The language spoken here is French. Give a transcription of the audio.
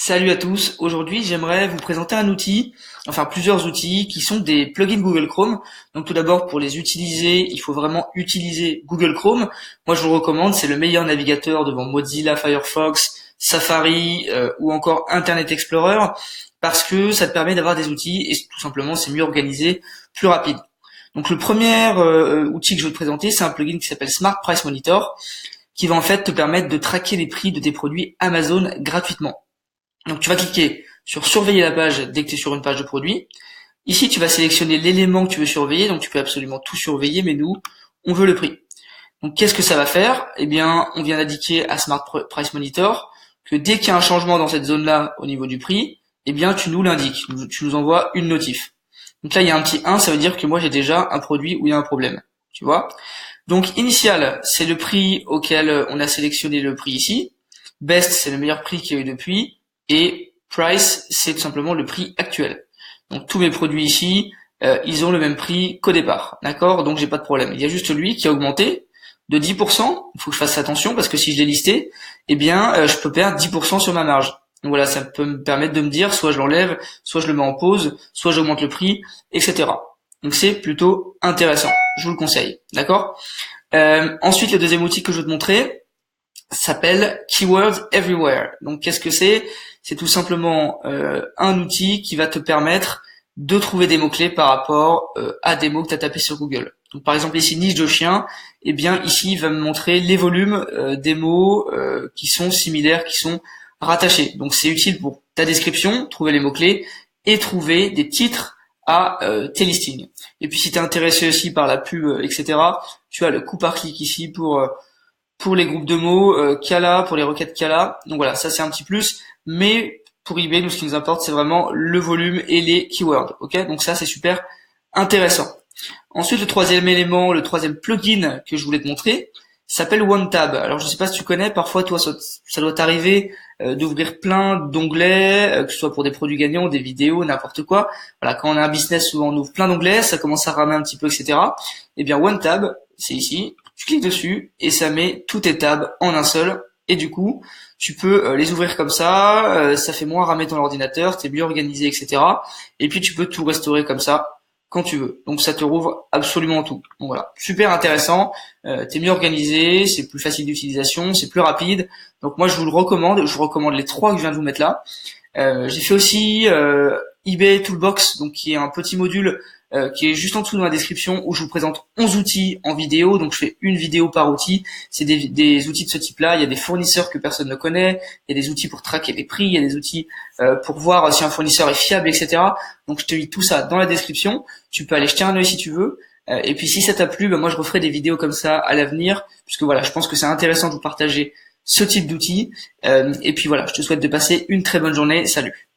Salut à tous, aujourd'hui j'aimerais vous présenter un outil, enfin plusieurs outils qui sont des plugins Google Chrome. Donc tout d'abord pour les utiliser, il faut vraiment utiliser Google Chrome. Moi je vous le recommande, c'est le meilleur navigateur devant Mozilla, Firefox, Safari ou encore Internet Explorer parce que ça te permet d'avoir des outils et tout simplement c'est mieux organisé, plus rapide. Donc le premier outil que je vais te présenter, c'est un plugin qui s'appelle Smart Price Monitor qui va en fait te permettre de traquer les prix de tes produits Amazon gratuitement. Donc tu vas cliquer sur surveiller la page dès que tu es sur une page de produit. Ici, tu vas sélectionner l'élément que tu veux surveiller, donc tu peux absolument tout surveiller, mais nous, on veut le prix. Donc qu'est-ce que ça va faire? Eh bien, on vient d'indiquer à Smart Price Monitor que dès qu'il y a un changement dans cette zone-là au niveau du prix, eh bien tu nous l'indiques, tu nous envoies une notif. Donc là, il y a un petit 1, ça veut dire que moi j'ai déjà un produit où il y a un problème. Tu vois? Donc initial, c'est le prix auquel on a sélectionné le prix ici. Best, c'est le meilleur prix qu'il y a eu depuis. Et price, c'est tout simplement le prix actuel. Donc tous mes produits ici, ils ont le même prix qu'au départ, d'accord? Donc j'ai pas de problème. Il y a juste lui qui a augmenté de 10%. Il faut que je fasse attention parce que si je l'ai listé, eh bien je peux perdre 10% sur ma marge. Donc voilà, ça peut me permettre de me dire soit je l'enlève, soit je le mets en pause, soit j'augmente le prix, etc. Donc c'est plutôt intéressant. Je vous le conseille, d'accord? Ensuite, le deuxième outil que je vais te montrer s'appelle Keywords Everywhere. Donc qu'est-ce que c'est? C'est tout simplement un outil qui va te permettre de trouver des mots-clés par rapport à des mots que tu as tapés sur Google. Donc par exemple ici niche de chien, et bien ici il va me montrer les volumes des mots qui sont similaires, qui sont rattachés. Donc c'est utile pour ta description, trouver les mots-clés et trouver des titres à tes listings. Et puis si tu es intéressé aussi par la pub, etc., tu as le coût par clic ici pour les groupes de mots, Kala, pour les requêtes Kala. Donc voilà, ça c'est un petit plus. Mais pour eBay, nous, ce qui nous importe, c'est vraiment le volume et les keywords. Ok, donc ça c'est super intéressant. Ensuite, le troisième élément, le troisième plugin que je voulais te montrer, s'appelle OneTab. Alors je sais pas si tu connais, parfois toi ça doit t'arriver d'ouvrir plein d'onglets, que ce soit pour des produits gagnants, des vidéos, n'importe quoi. Voilà, quand on a un business, souvent on ouvre plein d'onglets, ça commence à ramer un petit peu, etc. Eh bien OneTab, c'est ici. Tu cliques dessus et ça met tous tes tabs en un seul. Et du coup, tu peux les ouvrir comme ça fait moins ramer ton ordinateur, t'es mieux organisé, etc. Et puis tu peux tout restaurer comme ça quand tu veux. Donc ça te rouvre absolument tout. Donc voilà, super intéressant. T'es mieux organisé, c'est plus facile d'utilisation, c'est plus rapide. Donc moi je vous le recommande. Je vous recommande les trois que je viens de vous mettre là. J'ai fait aussi eBay Toolbox, donc qui est un petit module qui est juste en dessous dans la description où je vous présente 11 outils en vidéo. Donc je fais une vidéo par outil. C'est des outils de ce type-là. Il y a des fournisseurs que personne ne connaît. Il y a des outils pour traquer les prix. Il y a des outils pour voir si un fournisseur est fiable, etc. Donc je te lis tout ça dans la description. Tu peux aller jeter un œil si tu veux. Et puis si ça t'a plu, moi je referai des vidéos comme ça à l'avenir, puisque voilà, je pense que c'est intéressant de vous partager ce type d'outils. Et puis voilà, je te souhaite de passer une très bonne journée. Salut.